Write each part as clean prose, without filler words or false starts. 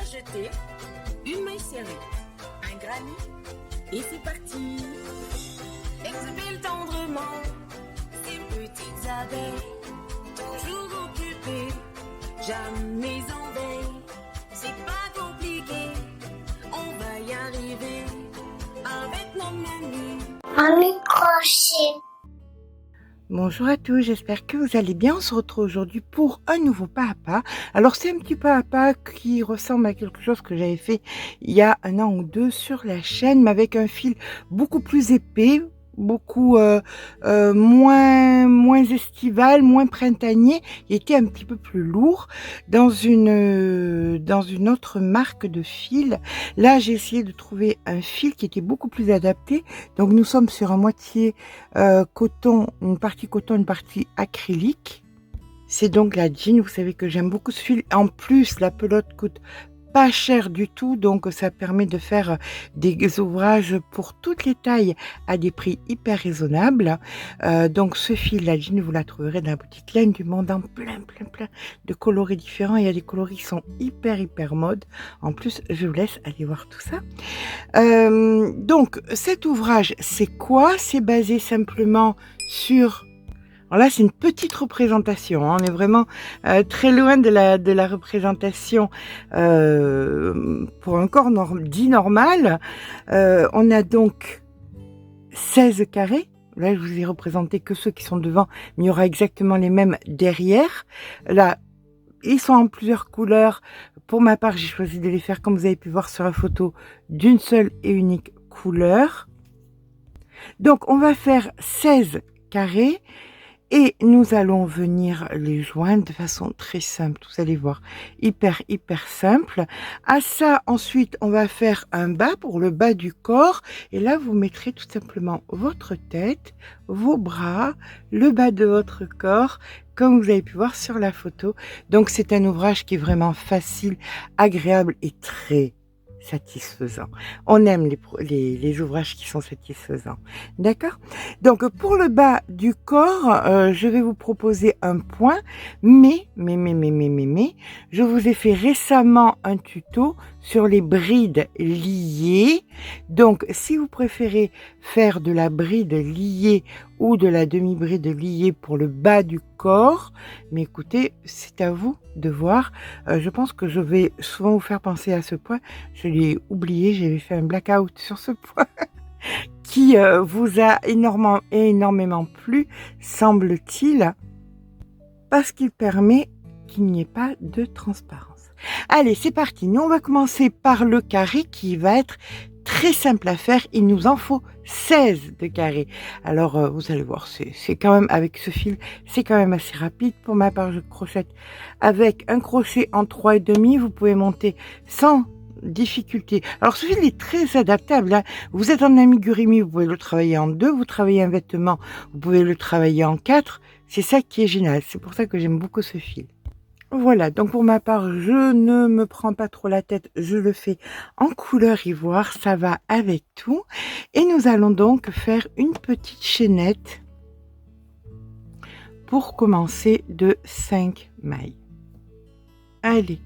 jeter une maille serrée, un granit, et c'est parti. Exhale tendrement ces petites abeilles, toujours occupées, jamais en veille. C'est pas compliqué, on va y arriver avec nos mamies. Un microchip. Bonjour à tous, j'espère que vous allez bien. On se retrouve aujourd'hui pour un nouveau pas à pas. Alors c'est un petit pas à pas qui ressemble à quelque chose que j'avais fait il y a 1 an ou 2 sur la chaîne, mais avec un fil beaucoup plus épais, beaucoup moins estival, moins printanier. Il était un petit peu plus lourd dans une autre marque de fil. Là j'ai essayé de trouver un fil qui était beaucoup plus adapté. Donc nous sommes sur un moitié coton, une partie coton, une partie acrylique. C'est donc la jean. Vous savez que j'aime beaucoup ce fil. En plus la pelote coûte pas cher du tout, donc ça permet de faire des ouvrages pour toutes les tailles à des prix hyper raisonnables. Donc ce fil, la jean, vous la trouverez dans la boutique Laine du Monde en plein de coloris différents. Il y a des coloris qui sont hyper mode. En plus, je vous laisse aller voir tout ça. Donc cet ouvrage, c'est quoi? C'est basé simplement sur... Alors là, c'est une petite représentation, hein. On est vraiment très loin de la représentation pour un corps dit normal. On a donc 16 carrés. Là, je vous ai représenté que ceux qui sont devant, mais il y aura exactement les mêmes derrière. Là, ils sont en plusieurs couleurs. Pour ma part, j'ai choisi de les faire, comme vous avez pu voir sur la photo, d'une seule et unique couleur. Donc, on va faire 16 carrés. Et nous allons venir les joindre de façon très simple, vous allez voir, hyper simple. À ça, ensuite, on va faire un bas pour le bas du corps. Et là, vous mettrez tout simplement votre tête, vos bras, le bas de votre corps, comme vous avez pu voir sur la photo. Donc, c'est un ouvrage qui est vraiment facile, agréable et très satisfaisant. On aime les ouvrages qui sont satisfaisants. D'accord? Donc, pour le bas du corps, je vais vous proposer un point, mais, je vous ai fait récemment un tuto sur les brides liées. Donc, si vous préférez faire de la bride liée ou de la demi-bride liée pour le bas du corps, mais écoutez, c'est à vous de voir. Je pense que je vais souvent vous faire penser à ce point. Je l'ai oublié, j'avais fait un blackout sur ce point qui vous a énormément plu, semble-t-il, parce qu'il permet qu'il n'y ait pas de transparence. Allez, c'est parti. Nous, on va commencer par le carré qui va être très simple à faire. Il nous en faut 16 de carrés. Alors, vous allez voir, c'est quand même, avec ce fil, c'est quand même assez rapide. Pour ma part, je crochette avec un crochet en 3,5. Vous pouvez monter sans difficulté. Alors, ce fil est très adaptable, hein. Vous êtes en amigurumi, vous pouvez le travailler en 2. Vous travaillez un vêtement, vous pouvez le travailler en 4. C'est ça qui est génial. C'est pour ça que j'aime beaucoup ce fil. Voilà, donc pour ma part, je ne me prends pas trop la tête, je le fais en couleur ivoire, ça va avec tout. Et nous allons donc faire une petite chaînette pour commencer de 5 mailles. Allez,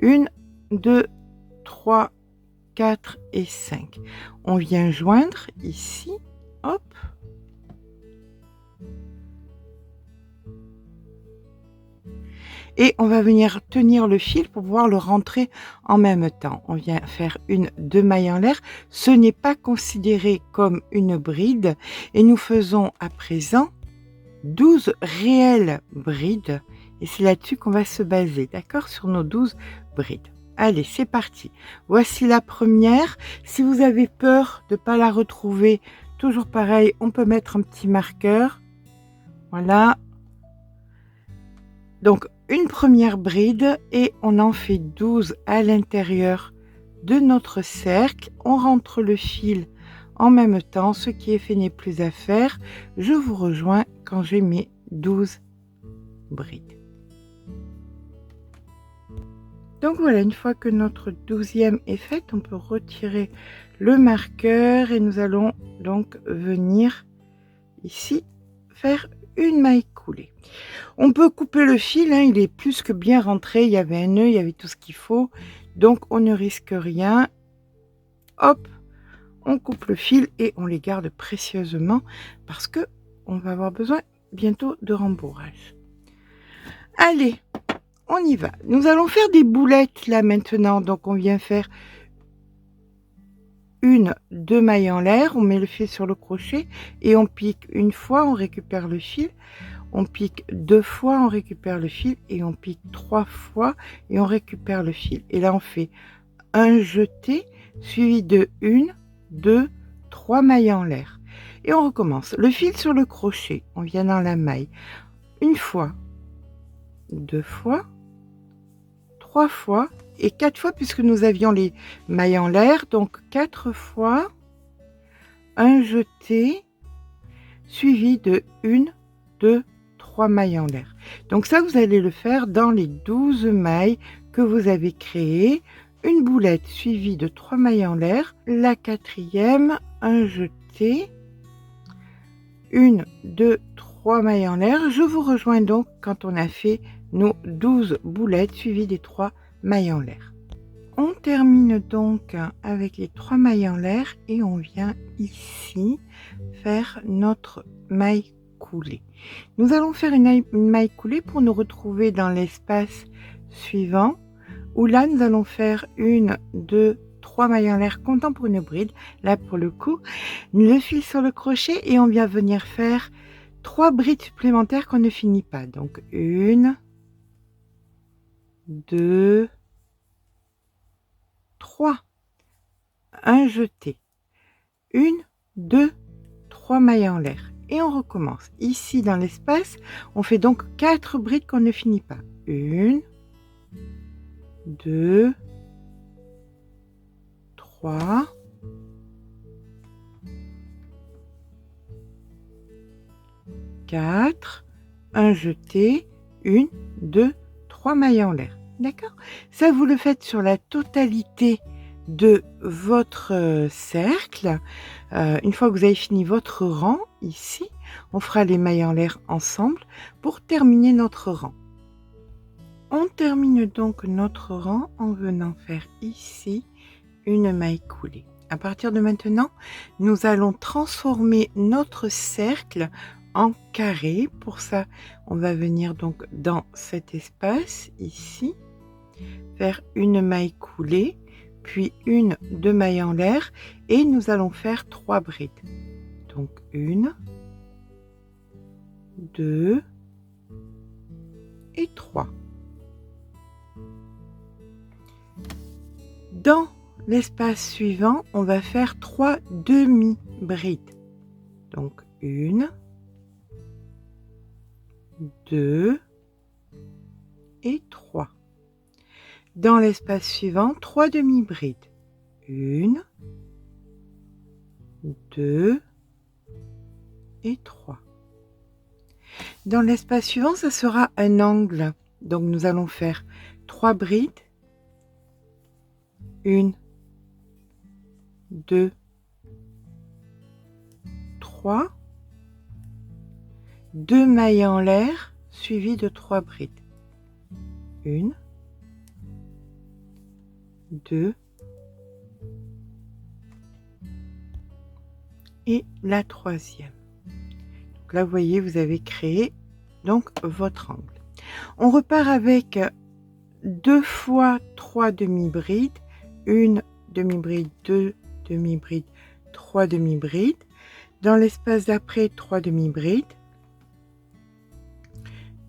1, 2, 3, 4 et 5. On vient joindre ici, hop. Et on va venir tenir le fil pour pouvoir le rentrer en même temps. On vient faire 2 mailles en l'air. Ce n'est pas considéré comme une bride. Et nous faisons à présent 12 réelles brides. Et c'est là-dessus qu'on va se baser, d'accord? Sur nos 12 brides. Allez, c'est parti. Voici la première. Si vous avez peur de ne pas la retrouver, toujours pareil, on peut mettre un petit marqueur. Voilà. Donc, une première bride et on en fait 12 à l'intérieur de notre cercle. On rentre le fil en même temps. Ce qui est fait n'est plus à faire. Je vous rejoins quand j'ai mes 12 brides. Donc voilà, une fois que notre 12e est faite, on peut retirer le marqueur et nous allons donc venir ici faire une maille coulée. On peut couper le fil, hein, il est plus que bien rentré, il y avait un nœud, il y avait tout ce qu'il faut. Donc on ne risque rien. Hop, on coupe le fil et on les garde précieusement parce que on va avoir besoin bientôt de rembourrage. Allez, on y va. Nous allons faire des boulettes là maintenant. Donc on vient faire 2 mailles en l'air, on met le fil sur le crochet et on pique une fois, on récupère le fil, on pique 2 fois, on récupère le fil et on pique 3 fois et on récupère le fil. Et là on fait un jeté suivi de 1, 2, 3 mailles en l'air. Et on recommence. Le fil sur le crochet, on vient dans la maille. Une fois, 2 fois, 3 fois et 4 fois puisque nous avions les mailles en l'air. Donc 4 fois, un jeté suivi de 1, 2, 3 mailles en l'air. Donc ça, vous allez le faire dans les 12 mailles que vous avez créées. Une boulette suivie de 3 mailles en l'air. La quatrième, un jeté. 1, 2, 3 mailles en l'air. Je vous rejoins donc quand on a fait nos 12 boulettes suivies des 3 mailles en l'air. On termine donc avec les 3 mailles en l'air et on vient ici faire notre maille coulée. Nous allons faire une maille coulée pour nous retrouver dans l'espace suivant où là nous allons faire 1, 2, 3 mailles en l'air comptant pour une bride. Là pour le coup, le fil sur le crochet et on vient venir faire 3 brides supplémentaires qu'on ne finit pas. Donc 1, 2, 3, un jeté, 1, 2, 3 mailles en l'air et on recommence. Ici dans l'espace, on fait donc 4 brides qu'on ne finit pas. 1, 2, 3, 4, un jeté, 1, 2, 3 mailles en l'air. D'accord? Ça, vous le faites sur la totalité de votre cercle. Une fois que vous avez fini votre rang, ici, on fera les mailles en l'air ensemble pour terminer notre rang. On termine donc notre rang en venant faire ici une maille coulée. À partir de maintenant, nous allons transformer notre cercle en carré. Pour ça, on va venir donc dans cet espace ici, faire une maille coulée, puis 1, 2 mailles en l'air et nous allons faire 3 brides. Donc 1, 2 et 3. Dans l'espace suivant, on va faire 3 demi-brides. Donc 1, 2 et 3. Dans l'espace suivant, 3 demi-brides. 1, 2 et 3. Dans l'espace suivant, ça sera un angle. Donc nous allons faire 3 brides. 1, 2, 3. 2 mailles en l'air suivies de 3 brides. 1, 2 et la troisième. Donc là, vous voyez, vous avez créé donc votre angle. On repart avec 2 fois 3 demi-brides, 1 demi-bride, 2 demi-brides, 3 demi-brides. Dans l'espace d'après, 3 demi-brides.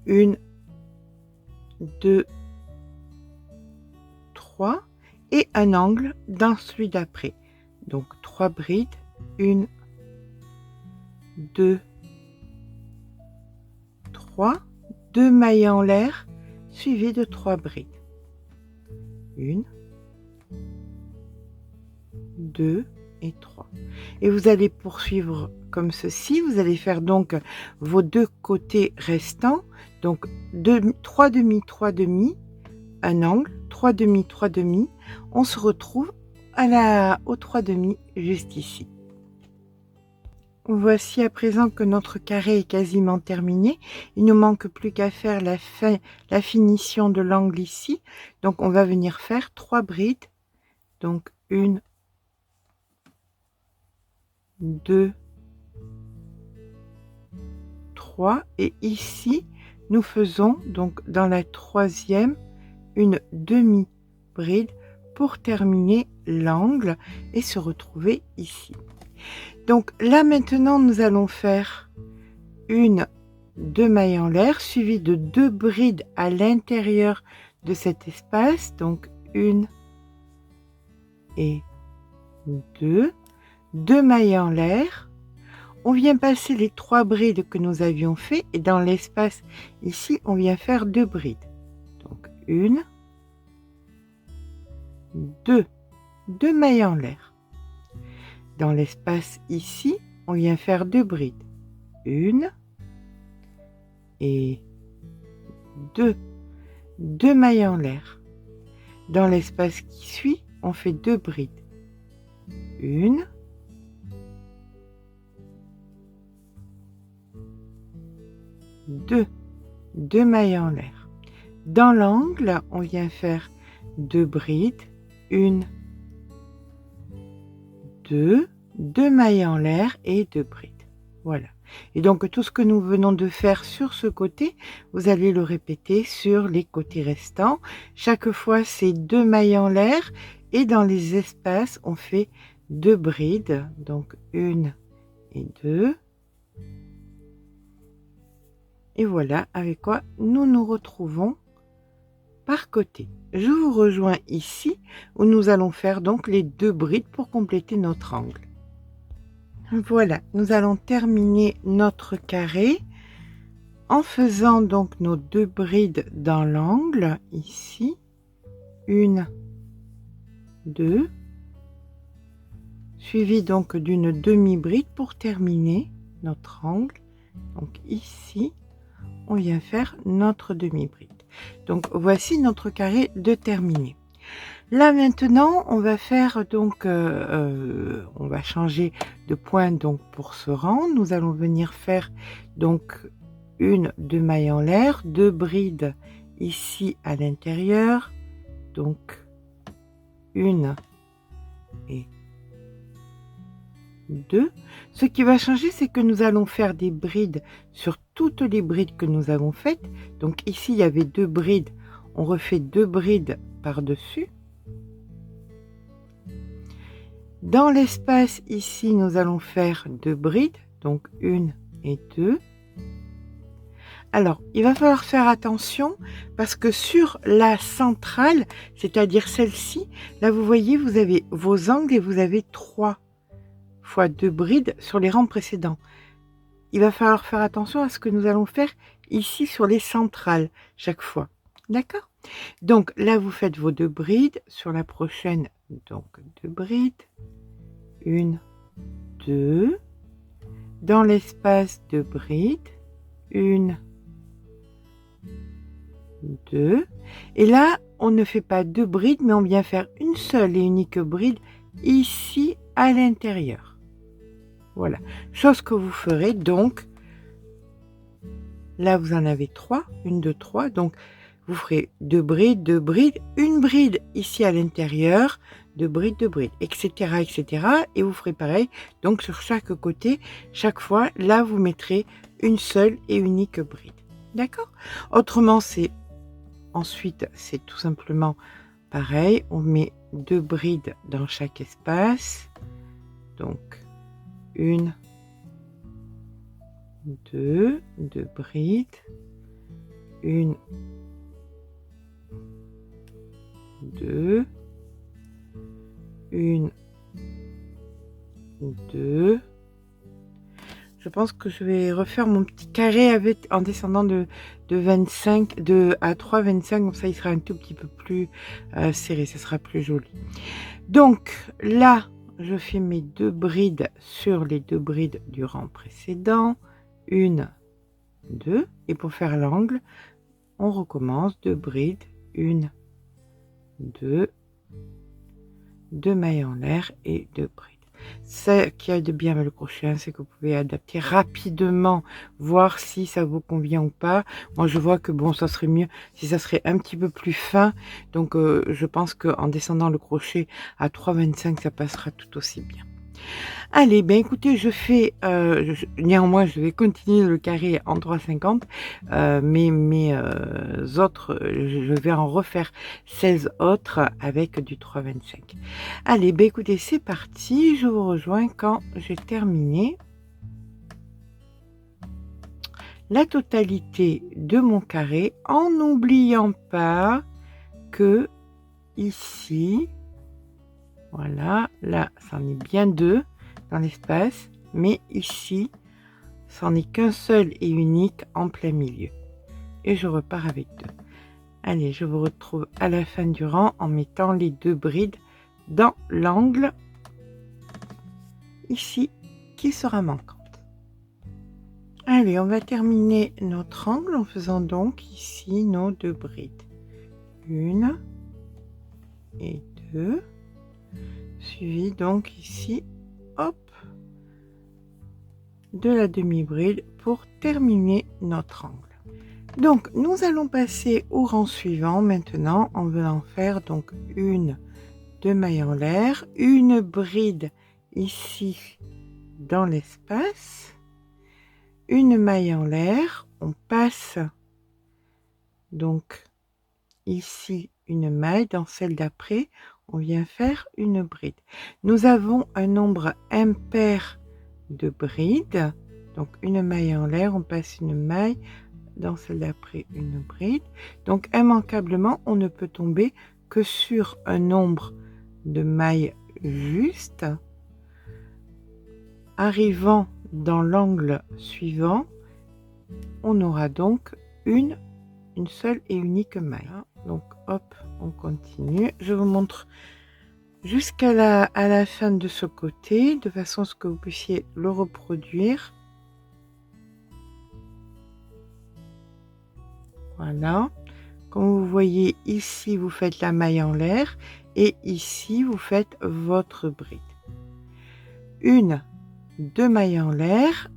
1, 2, 3 et un angle dans celui d'après. Donc 3 brides, 1, 2, 3, 2 mailles en l'air suivies de 3 brides. 1, 2 et 3. Et vous allez poursuivre comme ceci. Vous allez faire donc vos 2 côtés restants. Donc 3 demi, 3 demi, un angle, 3 demi, 3 demi. On se retrouve aux 3 demi juste ici. Voici à présent que notre carré est quasiment terminé. Il ne manque plus qu'à faire la finition de l'angle ici. Donc on va venir faire 3 brides. Donc 1, 2, 3. Et ici, nous faisons donc dans la troisième une demi-bride pour terminer l'angle et se retrouver ici. Donc là maintenant nous allons faire une 2 mailles en l'air suivie de 2 brides à l'intérieur de cet espace, donc 1 et 2 mailles en l'air. On vient passer les 3 brides que nous avions fait et dans l'espace ici on vient faire 2 brides, donc 1, 2 mailles en l'air. Dans l'espace ici, on vient faire 2 brides. 1 et 2 mailles en l'air. Dans l'espace qui suit, on fait 2 brides. 1 2 mailles en l'air. Dans l'angle, on vient faire 2 brides. 1 2 mailles en l'air et 2 brides. Voilà. Et donc tout ce que nous venons de faire sur ce côté, vous allez le répéter sur les côtés restants. Chaque fois, c'est 2 mailles en l'air et dans les espaces, on fait 2 brides. Donc 1 et 2. Et voilà avec quoi nous nous retrouvons par côté. Je vous rejoins ici où nous allons faire donc les 2 brides pour compléter notre angle. Voilà, nous allons terminer notre carré en faisant donc nos 2 brides dans l'angle ici. 1, 2, suivi donc d'une demi-bride pour terminer notre angle. Donc ici, on vient faire notre demi-bride. Donc voici notre carré de terminé. Là maintenant on va faire donc on va changer de point donc pour ce rang. Nous allons venir faire donc une 2 mailles en l'air, 2 brides ici à l'intérieur, donc 1 et 2. Ce qui va changer, c'est que nous allons faire des brides sur toutes les brides que nous avons faites. Donc ici, il y avait 2 brides. On refait 2 brides par-dessus. Dans l'espace ici, nous allons faire 2 brides. Donc 1 et 2. Alors, il va falloir faire attention parce que sur la centrale, c'est-à-dire celle-ci, là vous voyez, vous avez vos angles et vous avez 3 fois 2 brides sur les rangs précédents. Il va falloir faire attention à ce que nous allons faire ici sur les centrales chaque fois. D'accord? Donc là, vous faites vos 2 brides. Sur la prochaine, donc 2 brides. 1, 2. Dans l'espace, 2 brides. 1, 2. Et là, on ne fait pas 2 brides, mais on vient faire une seule et unique bride ici à l'intérieur. Voilà, chose que vous ferez donc, là vous en avez 3, 1, 2, 3, donc vous ferez 2 brides, une bride ici à l'intérieur, 2 brides, etc., etc. Et vous ferez pareil, donc sur chaque côté, chaque fois, là vous mettrez une seule et unique bride. D'accord? Autrement, ensuite, c'est tout simplement pareil, on met 2 brides dans chaque espace, donc 1, 2 brides, 1, 2, 1, 2. Je pense que je vais refaire mon petit carré en descendant de 25, à 3, 25, comme ça il sera un tout petit peu plus serré, ce sera plus joli. Donc là, je fais mes 2 brides sur les 2 brides du rang précédent. 1, 2. Et pour faire l'angle, on recommence 2 brides. 1, 2. 2 mailles en l'air et 2 brides. Ça qui aide bien avec le crochet, hein, c'est que vous pouvez adapter rapidement, voir si ça vous convient ou pas. Moi, je vois que bon, ça serait mieux si ça serait un petit peu plus fin. Donc, je pense qu'en descendant le crochet à 3,25, ça passera tout aussi bien. Allez, ben écoutez, je fais, néanmoins, je vais continuer le carré en 3,50, mais mes autres, je vais en refaire 16 autres avec du 3,25. Allez, ben écoutez, c'est parti, je vous rejoins quand j'ai terminé la totalité de mon carré, en n'oubliant pas que ici, voilà, là, ça en est bien 2 dans l'espace, mais ici, c'en est qu'un seul et unique en plein milieu. Et je repars avec 2. Allez, je vous retrouve à la fin du rang en mettant les 2 brides dans l'angle ici qui sera manquante. Allez, on va terminer notre angle en faisant donc ici nos 2 brides. 1 et 2, suivi donc ici, hop, de la demi-bride pour terminer notre angle. Donc, nous allons passer au rang suivant maintenant en venant faire donc une 2 mailles en l'air, une bride ici dans l'espace, une maille en l'air, on passe donc ici une maille, dans celle d'après on vient faire une bride. Nous avons un nombre impair de brides, donc une maille en l'air, on passe une maille, dans celle d'après une bride, donc immanquablement on ne peut tomber que sur un nombre de mailles juste. Arrivant dans l'angle suivant, on aura donc une seule et unique maille. Donc hop, on continue. Je vous montre jusqu'à la fin de ce côté, de façon à ce que vous puissiez le reproduire. Voilà. Comme vous voyez ici, vous faites la maille en l'air et ici, vous faites votre bride. Une, 2 mailles en l'air,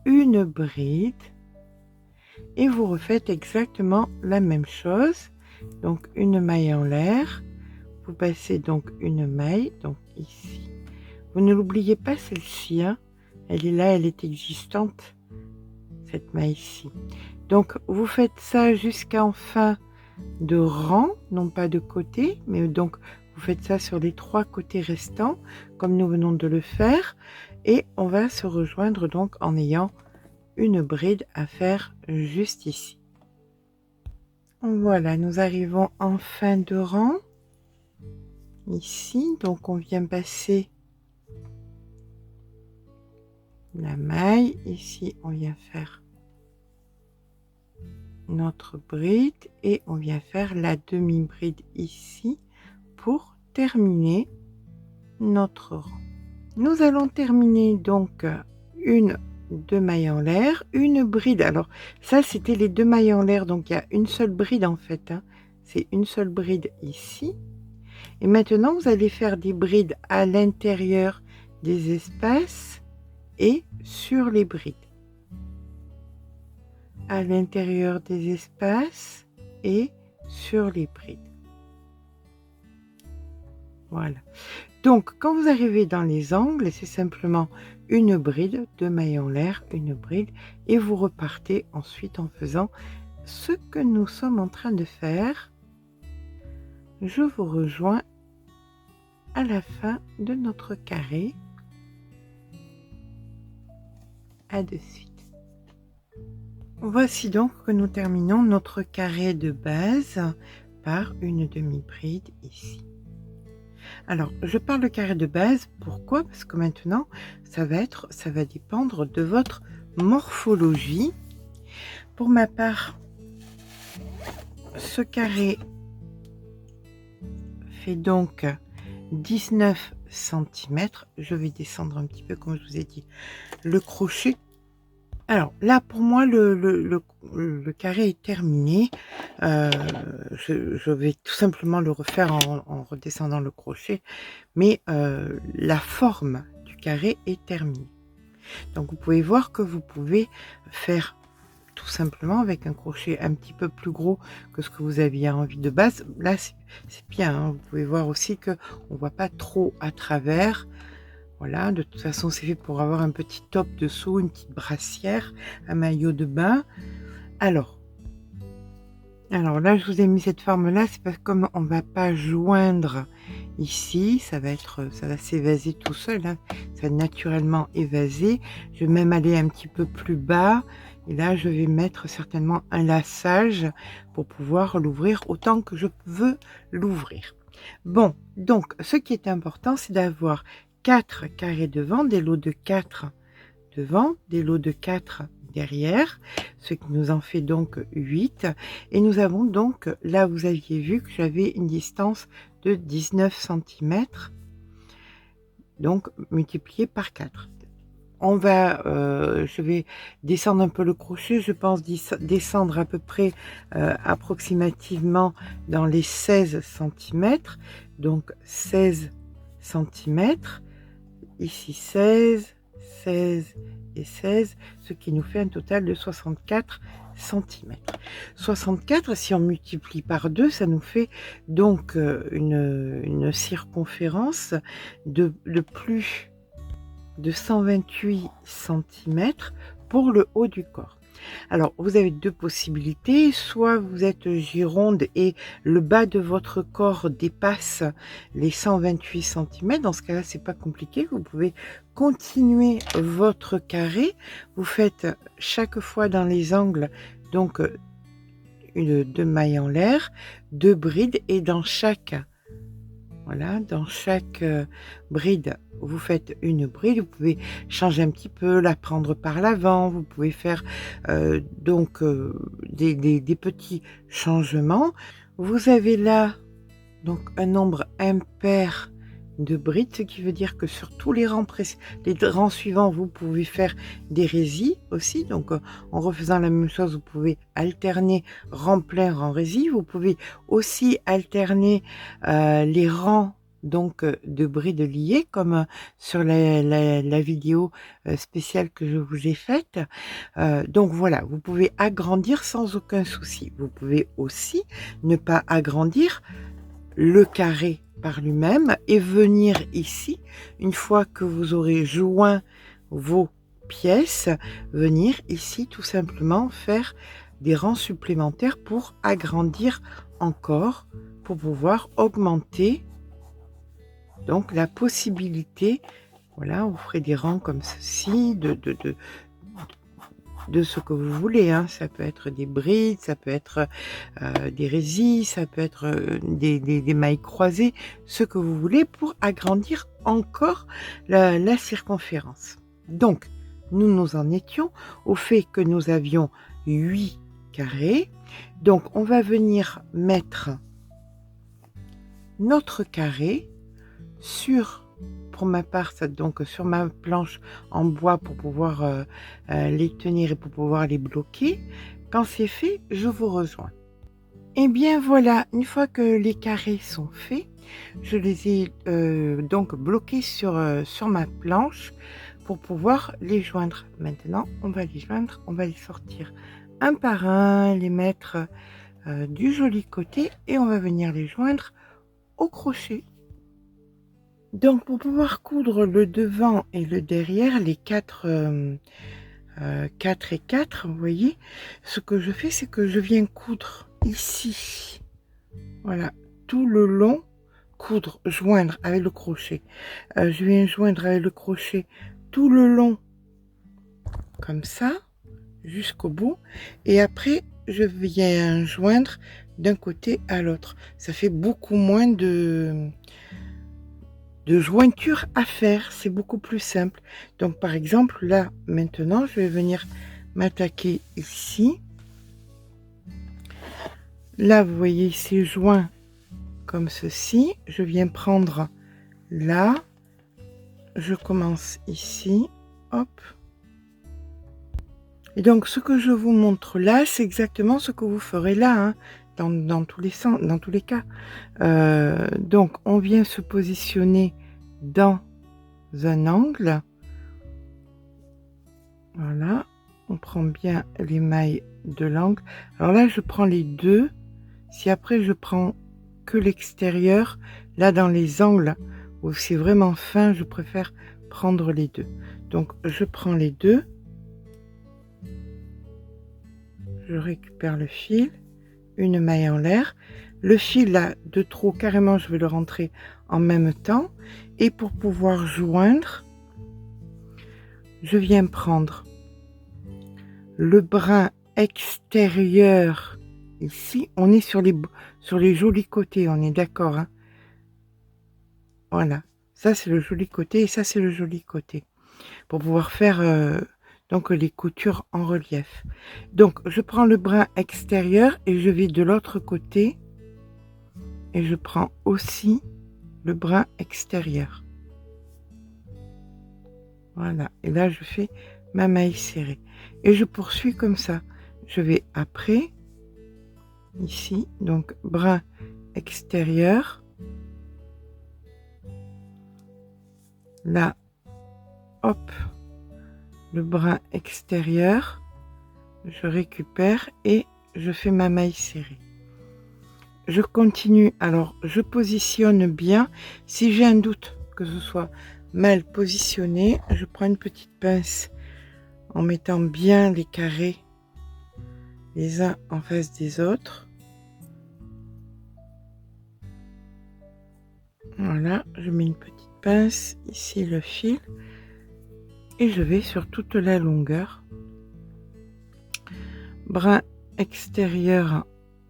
une bride et vous refaites exactement la même chose. Donc une maille en l'air, vous passez donc une maille, donc ici. Vous ne l'oubliez pas celle-ci, hein, elle est là, elle est existante, cette maille-ci. Donc vous faites ça jusqu'en fin de rang, non pas de côté, mais donc vous faites ça sur les 3 côtés restants, comme nous venons de le faire, et on va se rejoindre donc en ayant une bride à faire juste ici. Voilà, nous arrivons en fin de rang, ici, donc on vient passer la maille, ici on vient faire notre bride et on vient faire la demi-bride ici pour terminer notre rang. Nous allons terminer donc une 2 mailles en l'air, une bride. Alors ça c'était les 2 mailles en l'air, donc il y a une seule bride en fait, hein. C'est une seule bride ici. Et maintenant vous allez faire des brides à l'intérieur des espaces et sur les brides. À l'intérieur des espaces et sur les brides. Voilà. Donc, quand vous arrivez dans les angles, c'est simplement une bride, 2 mailles en l'air, une bride, et vous repartez ensuite en faisant ce que nous sommes en train de faire. Je vous rejoins à la fin de notre carré. À de suite. Voici donc que nous terminons notre carré de base par une demi-bride ici. Alors, je parle de carré de base, pourquoi? Parce que maintenant, ça va dépendre de votre morphologie. Pour ma part, ce carré fait donc 19 cm. Je vais descendre un petit peu, comme je vous ai dit, le crochet. Alors là, pour moi, le carré est terminé. Je vais tout simplement le refaire en redescendant le crochet. Mais la forme carré est terminé. Donc vous pouvez voir que vous pouvez faire tout simplement avec un crochet un petit peu plus gros que ce que vous aviez envie de base. Là c'est bien, hein. Vous pouvez voir aussi que on voit pas trop à travers. Voilà, de toute façon c'est fait pour avoir un petit top dessous, une petite brassière, un maillot de bain. Alors là je vous ai mis cette forme là, c'est parce que comme on va pas joindre ici, ça va s'évaser tout seul, hein. Ça va naturellement évaser. Je vais même aller un petit peu plus bas. Et là, je vais mettre certainement un laçage pour pouvoir l'ouvrir autant que je veux l'ouvrir. Bon, donc, ce qui est important, c'est d'avoir 4 carrés devant, des lots de 4 devant, des lots de 4 derrière, ce qui nous en fait donc 8. Et nous avons donc, là, vous aviez vu que j'avais une distance de 19 cm, donc multiplié par 4. Je vais descendre un peu le crochet, je pense descendre à peu près approximativement dans les 16 cm, donc 16 cm, ici 16, 16 et 16, ce qui nous fait un total de 64 cm. 64, si on multiplie par 2, ça nous fait donc une circonférence de plus de 128 cm pour le haut du corps. Alors, vous avez deux possibilités. Soit vous êtes gironde et le bas de votre corps dépasse les 128 cm. Dans ce cas-là, c'est pas compliqué. Vous pouvez continuer votre carré. Vous faites chaque fois dans les angles, donc, deux mailles en l'air, 2 brides, et dans chaque bride, vous faites une bride. Vous pouvez changer un petit peu, la prendre par l'avant, vous pouvez faire des petits changements. Vous avez là donc un nombre impair de brides, ce qui veut dire que sur tous les rangs suivants, vous pouvez faire des résils aussi. Donc en refaisant la même chose, vous pouvez alterner rang plein, rang résille. Vous pouvez aussi alterner les rangs donc de brides liées, comme sur la vidéo spéciale que je vous ai faite. Donc voilà, vous pouvez agrandir sans aucun souci. Vous pouvez aussi ne pas agrandir le carré par lui-même et venir ici, une fois que vous aurez joint vos pièces, venir ici tout simplement faire des rangs supplémentaires pour agrandir encore, pour pouvoir augmenter donc la possibilité. Voilà, vous ferez des rangs comme ceci, de ce que vous voulez, hein. Ça peut être des brides, ça peut être des résils, ça peut être des mailles croisées, ce que vous voulez pour agrandir encore la circonférence. Donc, nous en étions au fait que nous avions 8 carrés. Donc, on va venir mettre notre carré pour ma part, donc sur ma planche en bois pour pouvoir les tenir et pour pouvoir les bloquer. Quand c'est fait, je vous rejoins. Et bien voilà, une fois que les carrés sont faits, je les ai donc bloqués sur ma planche pour pouvoir les joindre. Maintenant, on va les joindre, on va les sortir un par un, les mettre du joli côté et on va venir les joindre au crochet. Donc pour pouvoir coudre le devant et le derrière, les 4 et 4, vous voyez, ce que je fais, c'est que je viens coudre ici, voilà, tout le long, joindre avec le crochet. Je viens joindre avec le crochet tout le long, comme ça, jusqu'au bout, et après je viens joindre d'un côté à l'autre. Ça fait beaucoup moins de jointure à faire, c'est beaucoup plus simple. Donc par exemple là maintenant je vais venir m'attaquer ici. Là vous voyez c'est joint comme ceci. Je viens prendre là, je commence ici, hop. Et donc ce que je vous montre là, c'est exactement ce que vous ferez là, hein, dans tous les sens, dans tous les cas. Donc on vient se positionner dans un angle. Voilà, on prend bien les mailles de l'angle. Alors là, je prends les deux. Si après, je prends que l'extérieur, là, dans les angles où c'est vraiment fin, je préfère prendre les deux. Donc, je prends les deux. Je récupère le fil, une maille en l'air. Le fil là de trop, carrément, je vais le rentrer en même temps. Et pour pouvoir joindre, je viens prendre le brin extérieur ici. On est sur les jolis côtés, on est d'accord, hein? Voilà, ça c'est le joli côté et ça c'est le joli côté. Pour pouvoir faire donc les coutures en relief. Donc je prends le brin extérieur et je vais de l'autre côté et je prends aussi le brin extérieur. Voilà, et là je fais ma maille serrée et je poursuis comme ça. Je vais après ici, donc brin extérieur, là hop, le brin extérieur, je récupère et je fais ma maille serrée. Je continue, alors je positionne bien. Si j'ai un doute que ce soit mal positionné, je prends une petite pince en mettant bien les carrés les uns en face des autres. Voilà, je mets une petite pince, ici le fil, et je vais sur toute la longueur. Brin extérieur,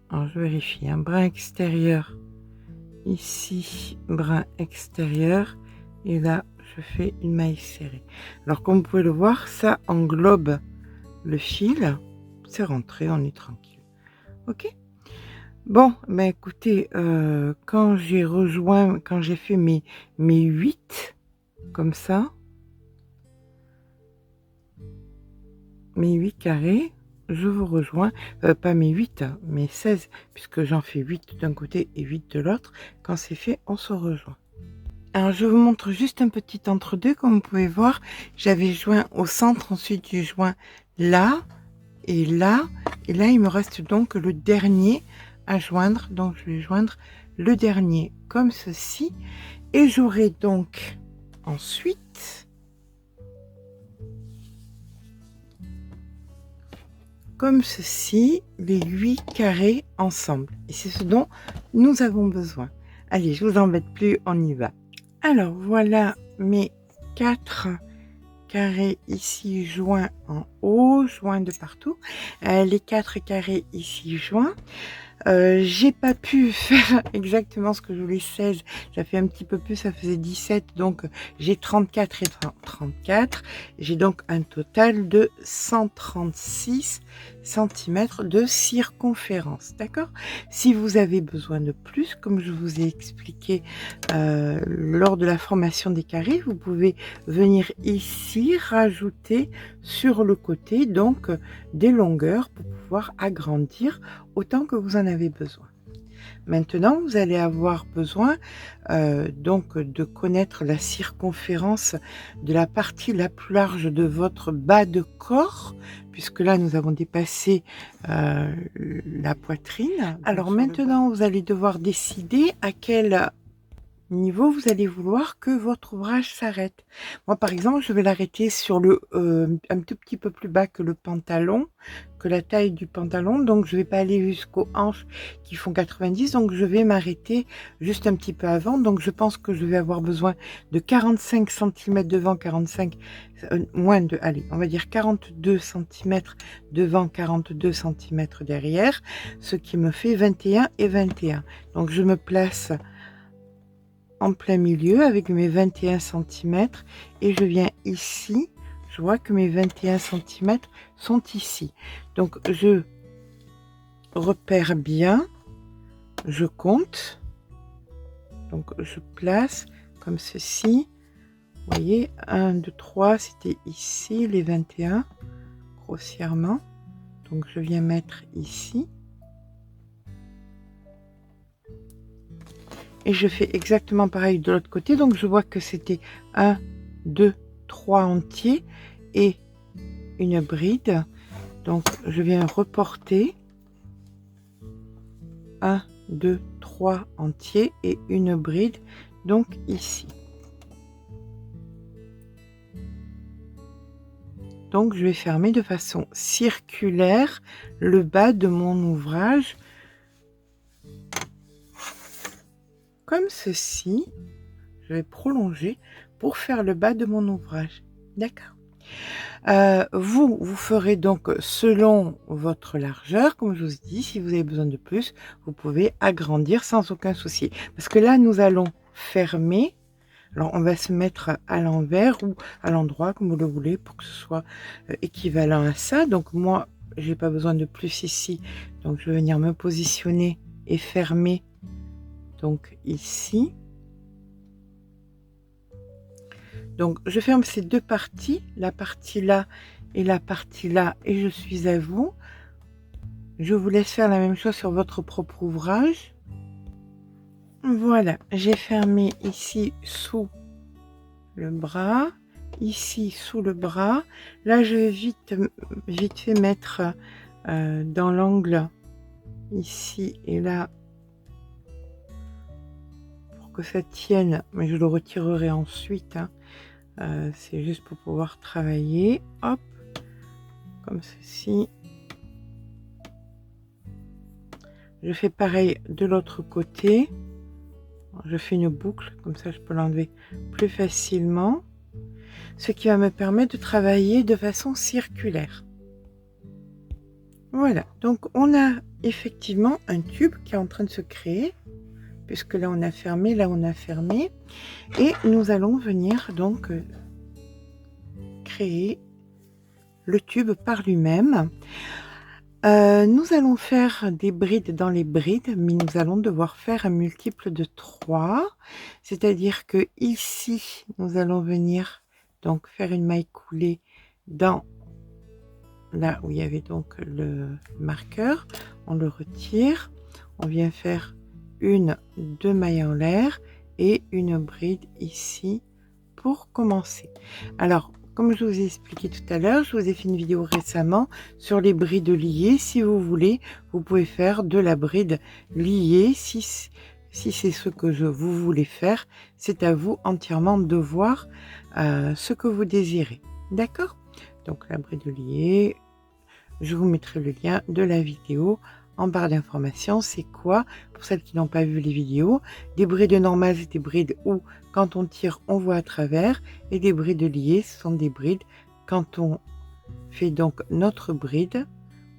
alors je vérifie, un brin extérieur, ici, brin extérieur, et là, je fais une maille serrée. Alors, comme vous pouvez le voir, ça englobe le fil, c'est rentré, on est tranquille. Ok? Bon, ben écoutez, quand j'ai fait mes 8, comme ça, mes 8 carrés, je vous rejoins, pas mes 8, hein, mes 16, puisque j'en fais 8 d'un côté et 8 de l'autre. Quand c'est fait, on se rejoint. Alors, je vous montre juste un petit entre-deux, comme vous pouvez voir, j'avais joint au centre, ensuite j'ai joint là, et là, il me reste donc le dernier à joindre, donc je vais joindre le dernier comme ceci, et j'aurai donc ensuite comme ceci les 8 carrés ensemble, et c'est ce dont nous avons besoin. Allez, je vous embête plus, on y va. Alors voilà mes 4 carrés ici joints en haut, joints de partout, les 4 carrés ici joints. J'ai pas pu faire exactement ce que je voulais, 16, ça fait un petit peu plus, ça faisait 17, donc j'ai 34 et 34, j'ai donc un total de 136 cm de circonférence, d'accord? Si vous avez besoin de plus, comme je vous ai expliqué lors de la formation des carrés, vous pouvez venir ici rajouter sur le côté donc des longueurs pour pouvoir agrandir autant que vous en avez besoin. Maintenant, vous allez avoir besoin donc de connaître la circonférence de la partie la plus large de votre bas de corps, puisque là nous avons dépassé la poitrine. Alors maintenant, vous allez devoir décider à quel niveau vous allez vouloir que votre ouvrage s'arrête. Moi par exemple, je vais l'arrêter sur le un tout petit peu plus bas que le pantalon, que la taille du pantalon, donc je vais pas aller jusqu'aux hanches qui font 90, donc je vais m'arrêter juste un petit peu avant. Donc je pense que je vais avoir besoin de 45 cm devant, 45 moins de, allez, on va dire 42 cm devant, 42 cm derrière, ce qui me fait 21 et 21. Donc je me place en plein milieu avec mes 21 cm et je viens ici, je vois que mes 21 cm sont ici, donc je repère bien, je compte, donc je place comme ceci, vous voyez, 1 2 3, c'était ici les 21 grossièrement, donc je viens mettre ici. Et je fais exactement pareil de l'autre côté, donc je vois que c'était 1 2, 3 entiers et une bride. Donc je viens reporter 1, 2, 3 entiers et une bride, donc ici. Donc je vais fermer de façon circulaire le bas de mon ouvrage comme ceci. Je vais prolonger pour faire le bas de mon ouvrage. D'accord. Vous ferez donc selon votre largeur, comme je vous ai dit. Si vous avez besoin de plus, vous pouvez agrandir sans aucun souci. Parce que là, nous allons fermer. Alors, on va se mettre à l'envers ou à l'endroit, comme vous le voulez, pour que ce soit équivalent à ça. Donc, moi, j'ai pas besoin de plus ici. Donc, je vais venir me positionner et fermer. Donc, ici. Donc, je ferme ces deux parties, la partie là et la partie là, et je suis à vous. Je vous laisse faire la même chose sur votre propre ouvrage. Voilà, j'ai fermé ici sous le bras, ici sous le bras. Là, je vais vite fait mettre dans l'angle ici et là pour que ça tienne, mais je le retirerai ensuite. Hein. C'est juste pour pouvoir travailler. Hop, comme ceci. Je fais pareil de l'autre côté. Je fais une boucle, comme ça je peux l'enlever plus facilement. Ce qui va me permettre de travailler de façon circulaire. Voilà, donc on a effectivement un tube qui est en train de se créer. Puisque là on a fermé, là on a fermé. Et nous allons venir donc créer le tube par lui-même. Nous allons faire des brides dans les brides, mais nous allons devoir faire un multiple de 3. C'est-à-dire que ici, nous allons venir donc faire une maille coulée dans là où il y avait donc le marqueur. On le retire. On vient faire 2 mailles en l'air et une bride ici pour commencer. Alors, comme je vous ai expliqué tout à l'heure, je vous ai fait une vidéo récemment sur les brides liées. Si vous voulez, vous pouvez faire de la bride liée. Si c'est ce que vous voulez faire, c'est à vous entièrement de voir ce que vous désirez. D'accord? Donc la bride liée, je vous mettrai le lien de la vidéo en barre d'informations. C'est quoi, pour celles qui n'ont pas vu les vidéos, des brides normales, c'est des brides où quand on tire on voit à travers, et des brides liées, ce sont des brides quand on fait donc notre bride,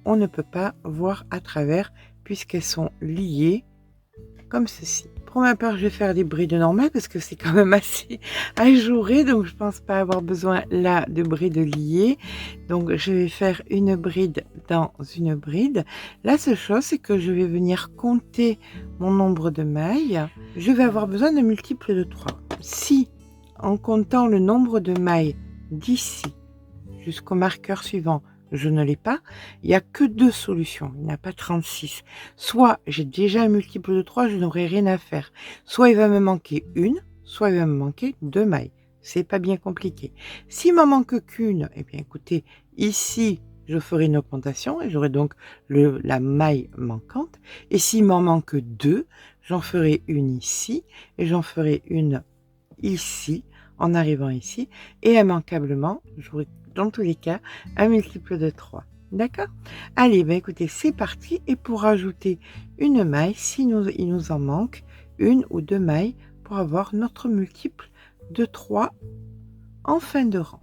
on ne peut pas voir à travers puisqu'elles sont liées comme ceci. Pour ma part, je vais faire des brides normales parce que c'est quand même assez ajouré, donc je pense pas avoir besoin là de brides liées. Donc je vais faire une bride dans une bride. La seule chose, c'est que je vais venir compter mon nombre de mailles. Je vais avoir besoin d'un multiple de 3. Si, en comptant le nombre de mailles d'ici jusqu'au marqueur suivant, je ne l'ai pas, il n'y a que 2 solutions, il n'y a pas 36. Soit j'ai déjà un multiple de 3, je n'aurai rien à faire. Soit il va me manquer une, soit il va me manquer 2 mailles. C'est pas bien compliqué. S'il m'en manque qu'une, eh bien écoutez, ici, je ferai une augmentation et j'aurai donc la maille manquante. Et s'il m'en manque 2, j'en ferai une ici et j'en ferai une ici, en arrivant ici. Et immanquablement, j'aurai dans tous les cas un multiple de 3. D'accord? Allez, ben écoutez, c'est parti. Et pour ajouter une maille, il nous en manque 1 ou 2 mailles pour avoir notre multiple de 3 en fin de rang.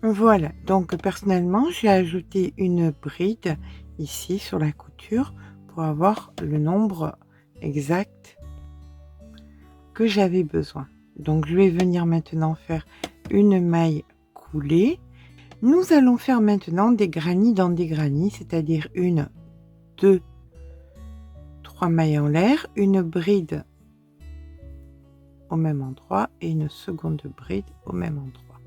Voilà, donc personnellement, j'ai ajouté une bride ici sur la couture pour avoir le nombre exact que j'avais besoin. Donc je vais venir maintenant faire une maille coulée. Nous allons faire maintenant des granits dans des granits, c'est-à-dire 1, 2, 3 mailles en l'air, une bride au même endroit et une seconde bride au même endroit.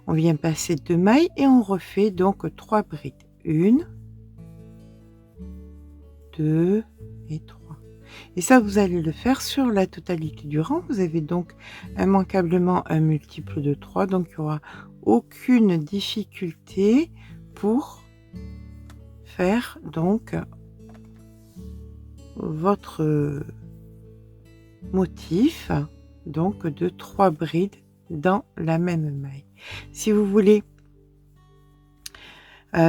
On vient passer 2 mailles et on refait donc 3 brides. 1, 2 et 3. Et ça, vous allez le faire sur la totalité du rang. Vous avez donc immanquablement un multiple de 3, donc il n'y aura aucune difficulté pour faire donc votre motif donc de 3 brides dans la même maille. Si vous voulez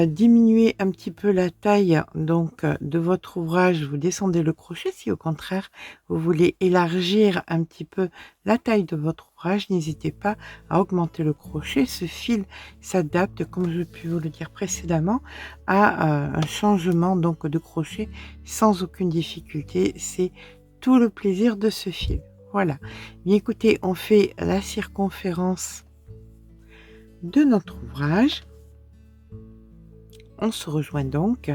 diminuer un petit peu la taille donc de votre ouvrage, vous descendez le crochet. Si au contraire vous voulez élargir un petit peu la taille de votre ouvrage, n'hésitez pas à augmenter le crochet. Ce fil s'adapte, comme je puis vous le dire précédemment, à un changement donc de crochet sans aucune difficulté. C'est tout le plaisir de ce fil. Voilà. Bien écoutez, on fait la circonférence de notre ouvrage. On se rejoint donc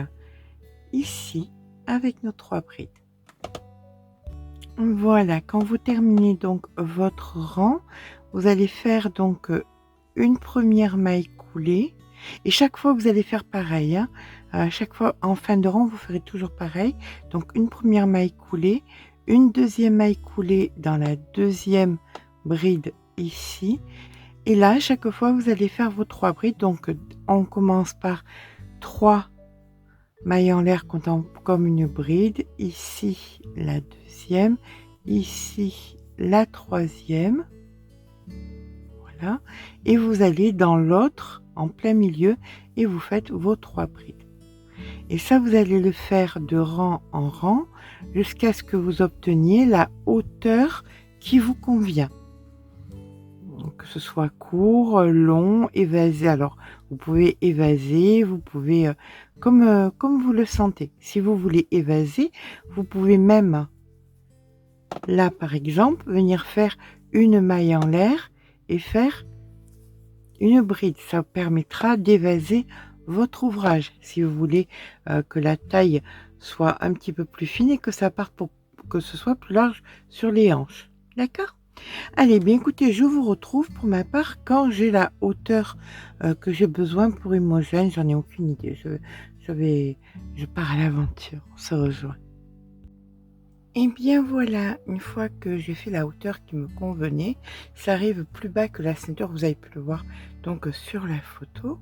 ici avec nos 3 brides. Voilà, quand vous terminez donc votre rang, vous allez faire donc une première maille coulée et chaque fois vous allez faire pareil. Hein. À chaque fois en fin de rang, vous ferez toujours pareil. Donc une première maille coulée, une deuxième maille coulée dans la deuxième bride ici. Et là, chaque fois, vous allez faire vos 3 brides. Donc on commence par 3 mailles en l'air comptant comme une bride, ici la deuxième, ici la troisième, voilà, et vous allez dans l'autre en plein milieu et vous faites vos 3 brides. Et ça, vous allez le faire de rang en rang jusqu'à ce que vous obteniez la hauteur qui vous convient. Donc, que ce soit court, long, évasé. Alors, vous pouvez évaser, vous pouvez, comme vous le sentez. Si vous voulez évaser, vous pouvez même, là par exemple, venir faire une maille en l'air et faire une bride. Ça permettra d'évaser votre ouvrage. Si vous voulez que la taille soit un petit peu plus fine et que ça parte pour que ce soit plus large sur les hanches. D'accord ? Allez, bien écoutez, je vous retrouve pour ma part quand j'ai la hauteur que j'ai besoin pour Imogen. J'en ai aucune idée. Je pars à l'aventure. On se rejoint. Et bien voilà, une fois que j'ai fait la hauteur qui me convenait, ça arrive plus bas que la ceinture, vous avez pu le voir donc sur la photo.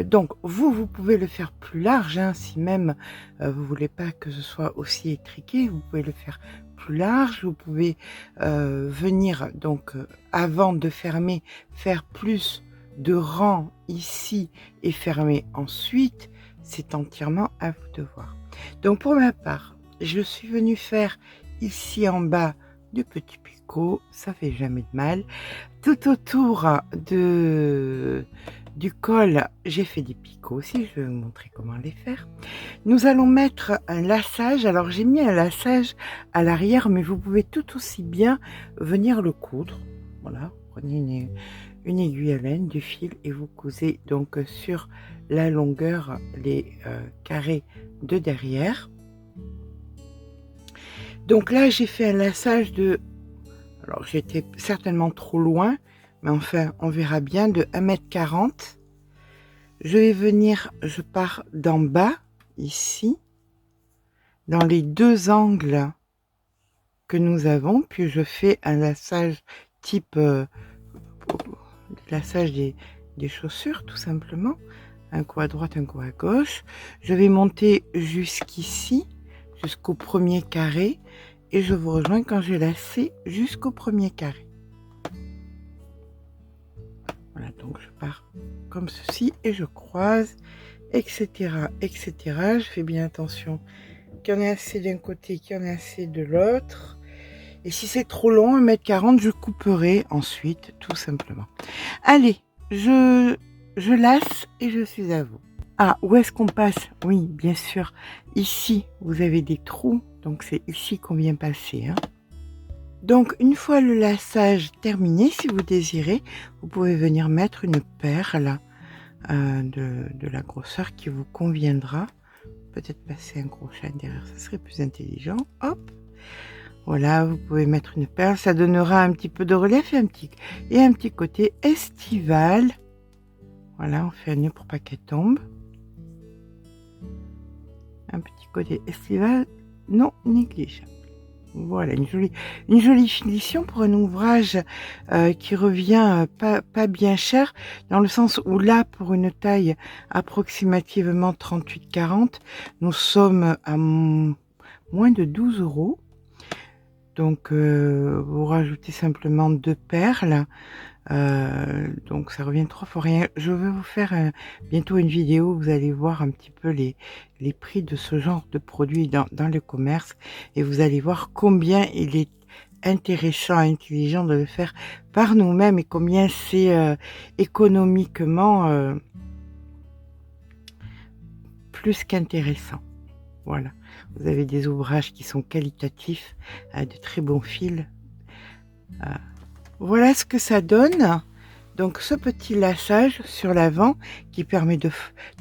Donc vous pouvez le faire plus large, hein, si même vous voulez pas que ce soit aussi étriqué, vous pouvez le faire plus large, vous pouvez venir donc avant de fermer, faire plus de rangs ici et fermer ensuite, c'est entièrement à vous de voir. Donc pour ma part, je suis venue faire ici en bas de petits picots, ça fait jamais de mal. Tout autour du col, j'ai fait des picots aussi, je vais vous montrer comment les faire. Nous allons mettre un laçage, alors j'ai mis un laçage à l'arrière, mais vous pouvez tout aussi bien venir le coudre. Voilà, prenez une aiguille à laine, du fil et vous cousez donc sur la longueur les carrés de derrière. Donc là, j'ai fait un laçage de... Alors, j'étais certainement trop loin, mais enfin, on verra bien, de 1,40 m. Je vais venir, je pars d'en bas, ici, dans les 2 angles que nous avons, puis je fais un laçage type laçage des chaussures, tout simplement. Un coup à droite, un coup à gauche. Je vais monter jusqu'ici, jusqu'au premier carré, et je vous rejoins quand j'ai lacé jusqu'au premier carré. Voilà, donc je pars comme ceci et je croise, etc., etc. Je fais bien attention qu'il y en ait assez d'un côté, qu'il y en ait assez de l'autre. Et si c'est trop long, 1,40 m, je couperai ensuite, tout simplement. Allez, je lace et je suis à vous. Ah, où est-ce qu'on passe? Oui, bien sûr. Ici, vous avez des trous, donc c'est ici qu'on vient passer. Hein. Donc, une fois le laçage terminé, si vous désirez, vous pouvez venir mettre une perle de la grosseur qui vous conviendra. Peut-être passer un crochet derrière, ça serait plus intelligent. Hop, voilà, vous pouvez mettre une perle, ça donnera un petit peu de relief et un petit côté estival. Voilà, on fait un nœud pour pas qu'elle tombe. Un petit côté estival non négligeable. Voilà, une jolie finition pour un ouvrage qui revient pas bien cher, dans le sens où là, pour une taille approximativement 38-40, nous sommes à moins de 12 €. Donc, vous rajoutez simplement 2 perles. Donc ça revient 3 fois rien. Je vais vous faire bientôt une vidéo où vous allez voir un petit peu les prix de ce genre de produits dans le commerce, et vous allez voir combien il est intéressant, intelligent de le faire par nous-mêmes, et combien c'est économiquement plus qu'intéressant. Voilà, vous avez des ouvrages qui sont qualitatifs, de très bons fils. Voilà ce que ça donne. Donc ce petit laçage sur l'avant qui permet de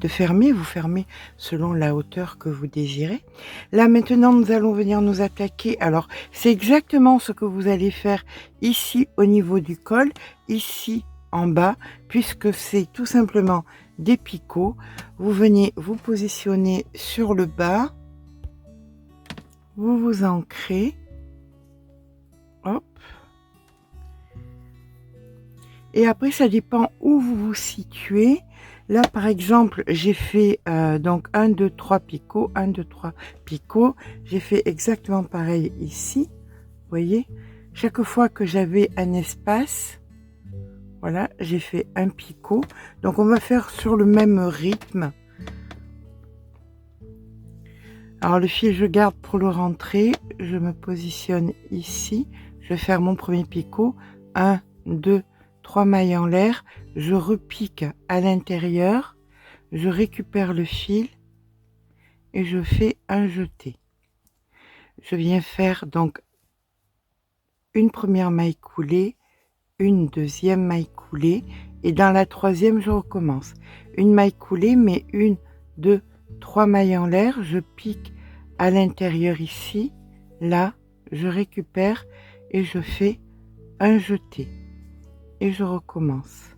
fermer, vous fermez selon la hauteur que vous désirez. Là maintenant nous allons venir nous attaquer, alors c'est exactement ce que vous allez faire ici au niveau du col, ici en bas, puisque c'est tout simplement des picots. Vous venez vous positionner sur le bas, vous vous ancrez, hop. Et après, ça dépend où vous vous situez. Là, par exemple, j'ai fait donc 1, 2, 3 picots, 1, 2, 3 picots. J'ai fait exactement pareil ici. Vous voyez, chaque fois que j'avais un espace, voilà, j'ai fait un picot. Donc, on va faire sur le même rythme. Alors, le fil, je garde pour le rentrer. Je me positionne ici. Je vais faire mon premier picot. 1, 2, 3 mailles en l'air, je repique à l'intérieur, je récupère le fil et je fais un jeté. Je viens faire donc une première maille coulée, une deuxième maille coulée, et dans la troisième je recommence. Une maille coulée, mais 1, 2, 3 mailles en l'air, je pique à l'intérieur ici, là, je récupère et je fais un jeté. Et je recommence.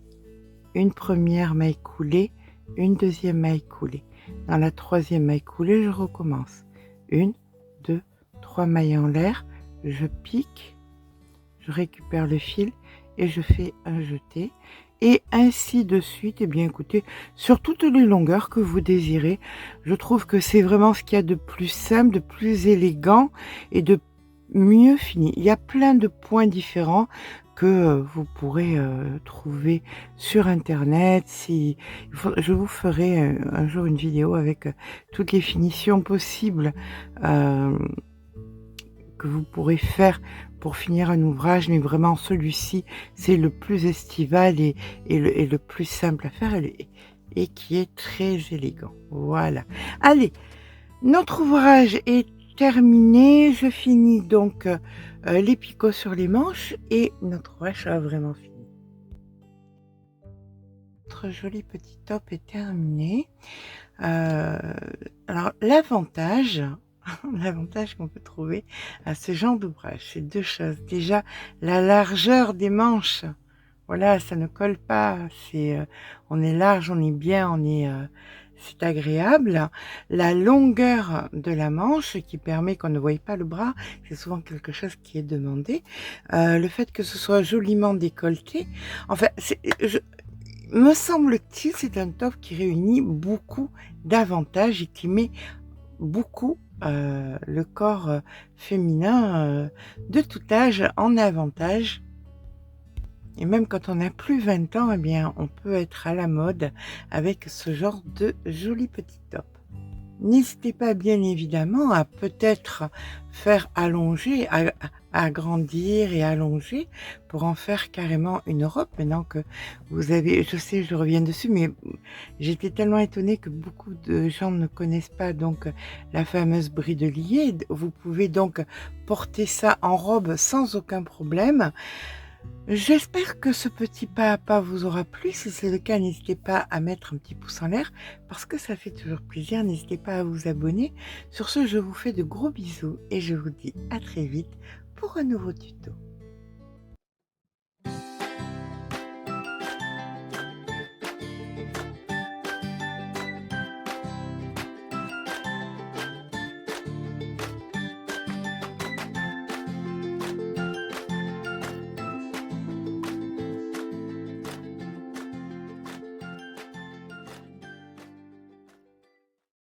Une première maille coulée, une deuxième maille coulée. Dans la troisième maille coulée, je recommence. 1, 2, 3 mailles en l'air, je pique, je récupère le fil et je fais un jeté. Et ainsi de suite, et bien écoutez, sur toutes les longueurs que vous désirez. Je trouve que c'est vraiment ce qu'il y a de plus simple, de plus élégant et de mieux fini. Il y a plein de points différents que vous pourrez trouver sur internet. Je vous ferai un jour une vidéo avec toutes les finitions possibles que vous pourrez faire pour finir un ouvrage, mais vraiment celui-ci c'est le plus estival et le plus simple à faire, et qui est très élégant. Voilà, allez, notre ouvrage est terminé. Je finis donc les picots sur les manches et notre ouvrage sera vraiment fini. Notre joli petit top est terminé. Alors l'avantage qu'on peut trouver à ce genre d'ouvrage, c'est deux choses. Déjà, la largeur des manches. Voilà, ça ne colle pas. On est large, on est bien, c'est agréable. La longueur de la manche qui permet qu'on ne voie pas le bras, c'est souvent quelque chose qui est demandé. Le fait que ce soit joliment décolleté. Enfin, me semble-t-il, c'est un top qui réunit beaucoup d'avantages et qui met beaucoup le corps féminin de tout âge en avantage. Et même quand on n'a plus 20 ans, eh bien, on peut être à la mode avec ce genre de joli petit top. N'hésitez pas bien évidemment à peut-être faire allonger, à agrandir et allonger pour en faire carrément une robe. Maintenant que vous avez, je sais, je reviens dessus, mais j'étais tellement étonnée que beaucoup de gens ne connaissent pas donc la fameuse bridelier. Vous pouvez donc porter ça en robe sans aucun problème. J'espère que ce petit pas à pas vous aura plu. Si c'est le cas, n'hésitez pas à mettre un petit pouce en l'air parce que ça fait toujours plaisir. N'hésitez pas à vous abonner. Sur ce, je vous fais de gros bisous et je vous dis à très vite pour un nouveau tuto.